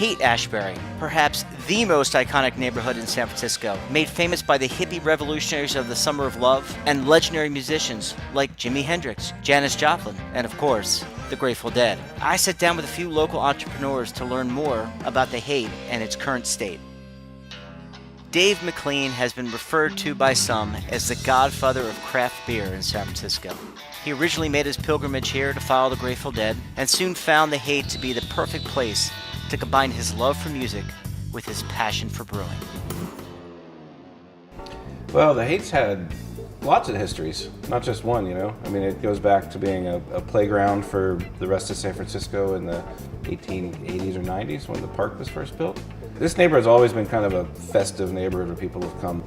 Haight-Ashbury, perhaps the most iconic neighborhood in San Francisco, made famous by the hippie revolutionaries of the Summer of Love and legendary musicians like Jimi Hendrix, Janis Joplin, and of course, the Grateful Dead. I sat down with a few local entrepreneurs to learn more about the Haight and its current state. Dave McLean has been referred to by some as the godfather of craft beer in San Francisco. He originally made his pilgrimage here to follow the Grateful Dead and soon found the Haight to be the perfect place to combine his love for music with his passion for brewing. Well, the Haight's had lots of histories, not just one, you know. I mean, it goes back to being a playground for the rest of San Francisco in the 1880s or 90s when the park was first built. This neighborhood's always been kind of a festive neighborhood where people have come.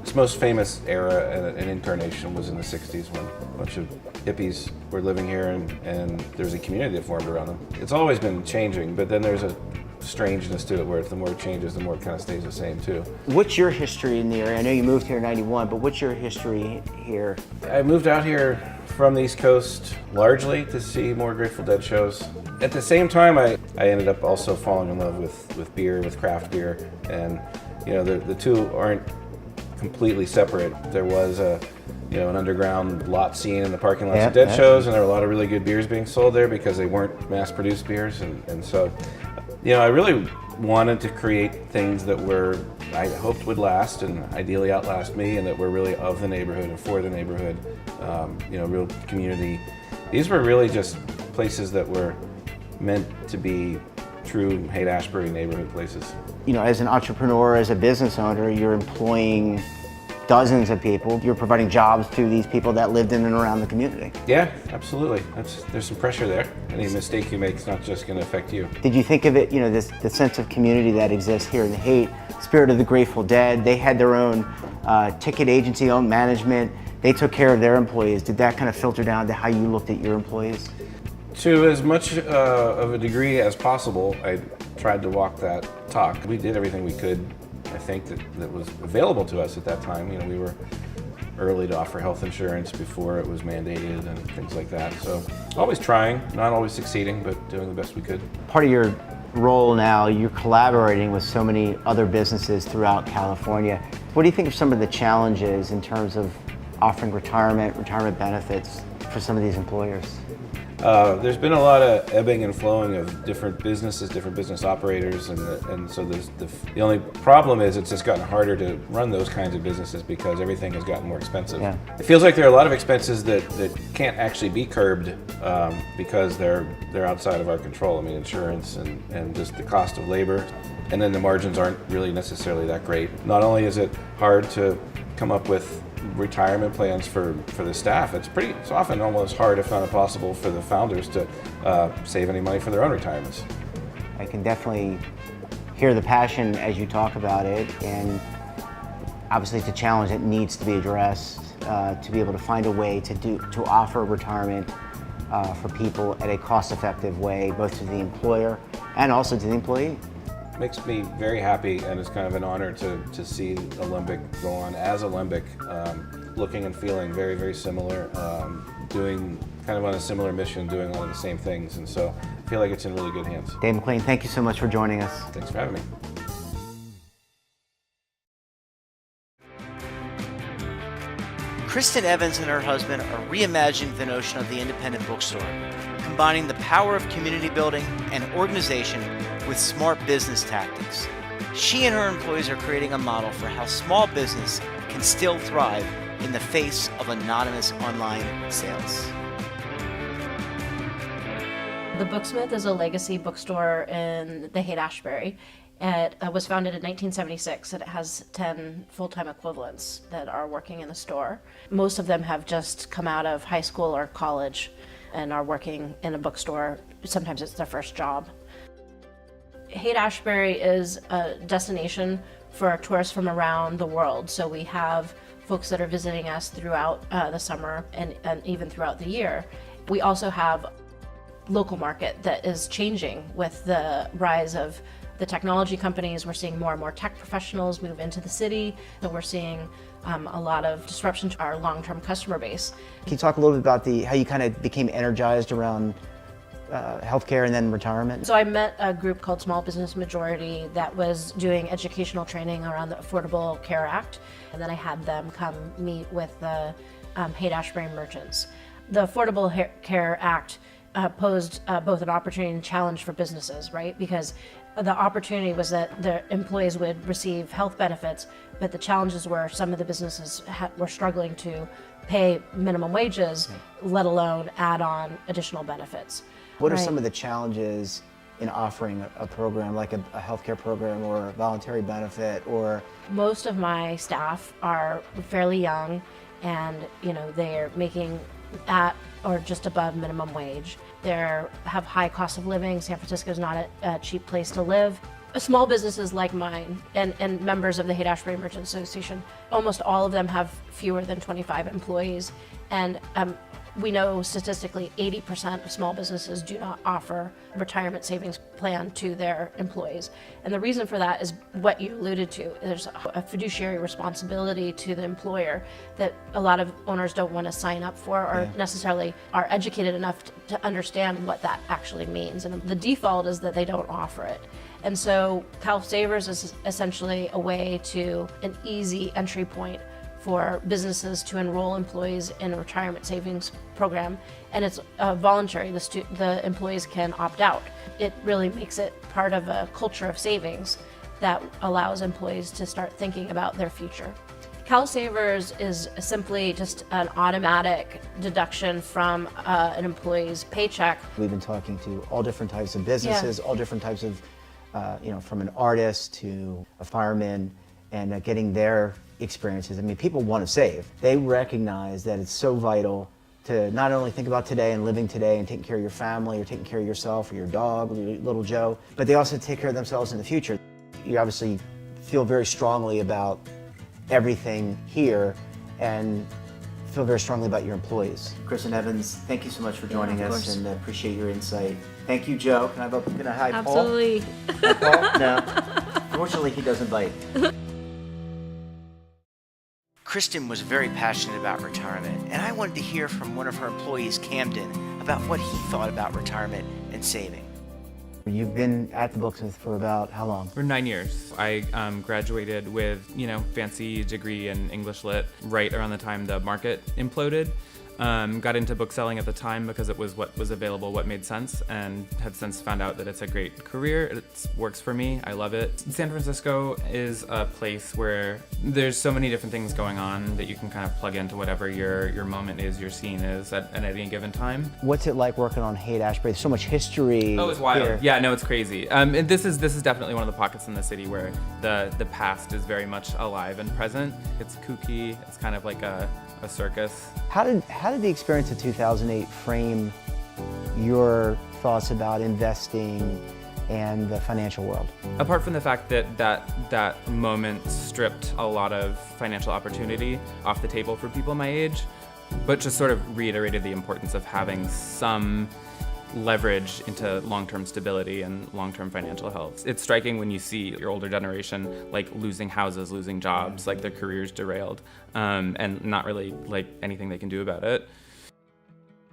Its most famous era and incarnation was in the 60s when a bunch of hippies were living here and there's a community that formed around them. It's always been changing, but then there's a strangeness to it where the more it changes, the more it kind of stays the same too. What's your history in the area? I know you moved here in '91, but what's your history here? I moved out here from the East Coast largely to see more Grateful Dead shows. At the same time, I ended up also falling in love with beer, with craft beer, and you know the two aren't completely separate. There was an underground lot scene in the parking lots of Dead shows, and there were a lot of really good beers being sold there because they weren't mass-produced beers, and so I really wanted to create things that I hoped would last and ideally outlast me, and that were really of the neighborhood and for the neighborhood, real community. These were really just places that were meant to be true Haight-Ashbury neighborhood places. You know, as an entrepreneur, as a business owner, you're employing dozens of people. You're providing jobs to these people that lived in and around the community. Yeah, absolutely. There's some pressure there. Any mistake you make is not just going to affect you. Did you think of it, the sense of community that exists here in the Haight, Spirit of the Grateful Dead, they had their own ticket agency, own management, they took care of their employees. Did that kind of filter down to how you looked at your employees? To as much of a degree as possible, I tried to walk that talk. We did everything we could, I think, that was available to us at that time. We were early to offer health insurance before it was mandated and things like that. So always trying, not always succeeding, but doing the best we could. Part of your role now, you're collaborating with so many other businesses throughout California. What do you think of some of the challenges in terms of offering retirement benefits for some of these employers? There's been a lot of ebbing and flowing of different businesses, different business operators, and so the only problem is it's just gotten harder to run those kinds of businesses because everything has gotten more expensive. Yeah. It feels like there are a lot of expenses that can't actually be curbed because they're outside of our control. I mean, insurance and just the cost of labor, and then the margins aren't really necessarily that great. Not only is it hard to come up with retirement plans for the staff, it's often almost hard, if not impossible, for the founders to save any money for their own retirements. I can definitely hear the passion as you talk about it, and obviously it's a challenge that needs to be addressed to be able to find a way to offer retirement for people at a cost-effective way, both to the employer and also to the employee. Makes me very happy, and it's kind of an honor to see Alembic go on as Alembic, looking and feeling very, very similar, doing kind of on a similar mission, doing a lot of the same things, and so I feel like it's in really good hands. Dave McLean, thank you so much for joining us. Thanks for having me. Kristen Evans and her husband are reimagining the notion of the independent bookstore, combining the power of community building and organization with smart business tactics. She and her employees are creating a model for how small business can still thrive in the face of anonymous online sales. The Booksmith is a legacy bookstore in the Haight-Ashbury. It was founded in 1976, and it has 10 full-time equivalents that are working in the store. Most of them have just come out of high school or college and are working in a bookstore. Sometimes it's their first job. Haight-Ashbury is a destination for tourists from around the world. So we have folks that are visiting us throughout the summer and even throughout the year. We also have local market that is changing with the rise of the technology companies. We're seeing more and more tech professionals move into the city. So we're seeing a lot of disruption to our long-term customer base. Can you talk a little bit about how you kind of became energized around healthcare and then retirement? So I met a group called Small Business Majority that was doing educational training around the Affordable Care Act, and then I had them come meet with the Haight merchants. The Affordable Care Act posed both an opportunity and challenge for businesses, right? Because the opportunity was that the employees would receive health benefits, but the challenges were some of the businesses were struggling to pay minimum wages, let alone add on additional benefits. What are some of the challenges in offering a program like a healthcare program or a voluntary benefit? Or most of my staff are fairly young, and they're making at or just above minimum wage. They have high cost of living. San Francisco is not a cheap place to live. Small businesses like mine and members of the Haight Merchant Association, almost all of them have fewer than 25 employees, and we know statistically 80% of small businesses do not offer a retirement savings plan to their employees. And the reason for that is what you alluded to. There's a fiduciary responsibility to the employer that a lot of owners don't want to sign up for or necessarily are educated enough to understand what that actually means. And the default is that they don't offer it. And so Cal Savers is essentially a way to an easy entry point for businesses to enroll employees in a retirement savings program, and it's voluntary. The employees can opt out. It really makes it part of a culture of savings that allows employees to start thinking about their future. Cal Savers is simply just an automatic deduction from an employee's paycheck. we've been talking to all different types of businesses, all different types of, from an artist to a fireman, and getting their experiences. I mean, people want to save. They recognize that it's so vital to not only think about today and living today and taking care of your family or taking care of yourself or your dog or your little Joe, but they also take care of themselves in the future. You obviously feel very strongly about everything here and feel very strongly about your employees. Chris and Evans, thank you so much for joining us and appreciate your insight. Thank you, Joe. Can I hi Paul? Absolutely. Hi, Paul? No. Fortunately, he doesn't bite. Kristen was very passionate about retirement, and I wanted to hear from one of her employees, Camden, about what he thought about retirement and saving. You've been at the Booksmith for about how long? For 9 years. I graduated with, fancy degree in English Lit right around the time the market imploded. Got into book selling at the time because it was what was available, what made sense, and have since found out that it's a great career. It works for me. I love it. San Francisco is a place where there's so many different things going on that you can kind of plug into whatever your moment is, your scene is at any given time. What's it like working on Haight-Ashbury? There's so much history. Oh, it's wild. Here. Yeah, no, it's crazy. And this is definitely one of the pockets in the city where the past is very much alive and present. It's kooky. It's kind of like a circus. How did the experience of 2008 frame your thoughts about investing and the financial world? Apart from the fact that moment stripped a lot of financial opportunity off the table for people my age, but just sort of reiterated the importance of having some leverage into long-term stability and long-term financial health. It's striking when you see your older generation like losing houses, losing jobs, like their careers derailed, and not really like anything they can do about it.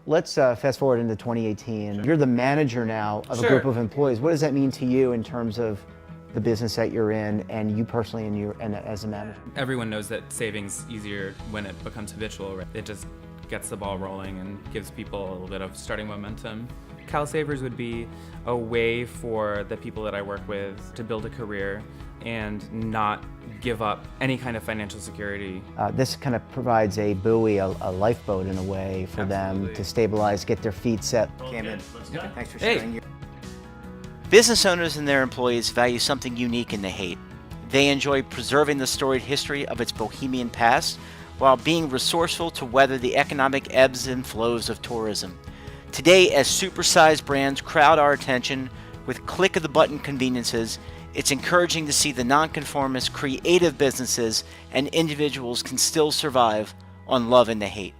Let's fast forward into 2018. You're the manager now of a group of employees. What does that mean to you in terms of the business that you're in and you personally and as a manager? Everyone knows that saving's easier when it becomes habitual, right? It just gets the ball rolling and gives people a little bit of starting momentum. Cal Savers would be a way for the people that I work with to build a career and not give up any kind of financial security. This kind of provides a buoy, a lifeboat in a way for them to stabilize, get their feet set. Camden, thanks for sharing. Business owners and their employees value something unique in the Haight. They enjoy preserving the storied history of its bohemian past while being resourceful to weather the economic ebbs and flows of tourism. Today, as supersized brands crowd our attention with click-of-the-button conveniences, it's encouraging to see the nonconformist, creative businesses and individuals can still survive on Love in the Haight.